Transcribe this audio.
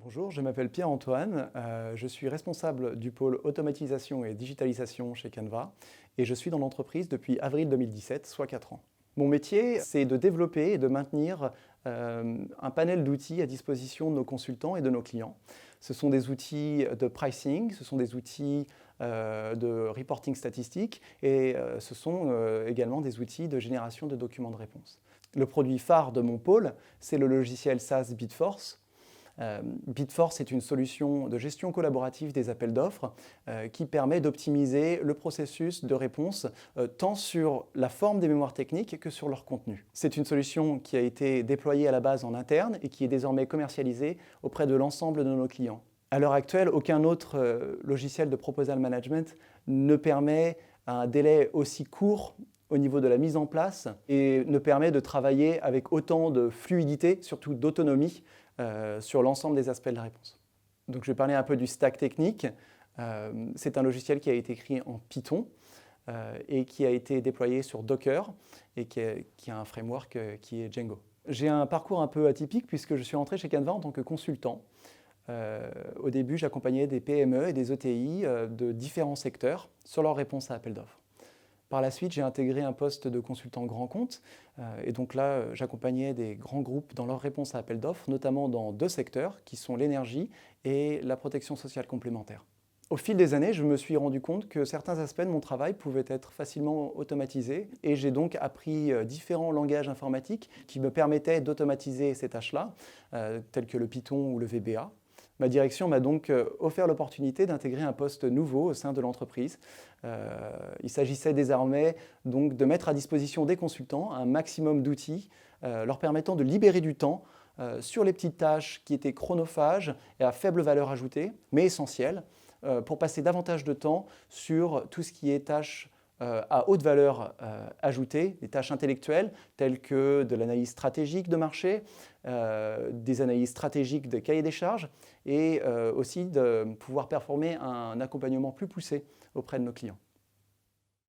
Bonjour, je m'appelle Pierre-Antoine, je suis responsable du pôle automatisation et digitalisation chez Canva et je suis dans l'entreprise depuis avril 2017, soit 4 ans. Mon métier, c'est de développer et de maintenir un panel d'outils à disposition de nos consultants et de nos clients. Ce sont des outils de pricing, ce sont des outils de reporting statistique et ce sont également des outils de génération de documents de réponse. Le produit phare de mon pôle, c'est le logiciel SaaS Bidforce. Bidforce est une solution de gestion collaborative des appels d'offres qui permet d'optimiser le processus de réponse tant sur la forme des mémoires techniques que sur leur contenu. C'est une solution qui a été déployée à la base en interne et qui est désormais commercialisée auprès de l'ensemble de nos clients. À l'heure actuelle, aucun autre logiciel de proposal management ne permet un délai aussi court au niveau de la mise en place et ne permet de travailler avec autant de fluidité, surtout d'autonomie, sur l'ensemble des aspects de la réponse. Donc je vais parler un peu du stack technique. C'est un logiciel qui a été écrit en Python et qui a été déployé sur Docker et qui a un framework qui est Django. J'ai un parcours un peu atypique puisque je suis entré chez Canva en tant que consultant. Au début, j'accompagnais des PME et des ETI de différents secteurs sur leur réponse à appel d'offres. Par la suite, j'ai intégré un poste de consultant grand compte et donc là, j'accompagnais des grands groupes dans leur réponse à appel d'offres, notamment dans deux secteurs qui sont l'énergie et la protection sociale complémentaire. Au fil des années, je me suis rendu compte que certains aspects de mon travail pouvaient être facilement automatisés et j'ai donc appris différents langages informatiques qui me permettaient d'automatiser ces tâches-là, telles que le Python ou le VBA. Ma direction m'a donc offert l'opportunité d'intégrer un poste nouveau au sein de l'entreprise. Il s'agissait désormais donc de mettre à disposition des consultants un maximum d'outils leur permettant de libérer du temps sur les petites tâches qui étaient chronophages et à faible valeur ajoutée, mais essentielles, pour passer davantage de temps sur tout ce qui est tâches à haute valeur ajoutée, des tâches intellectuelles telles que de l'analyse stratégique de marché, des analyses stratégiques de cahier des charges et aussi de pouvoir performer un accompagnement plus poussé auprès de nos clients.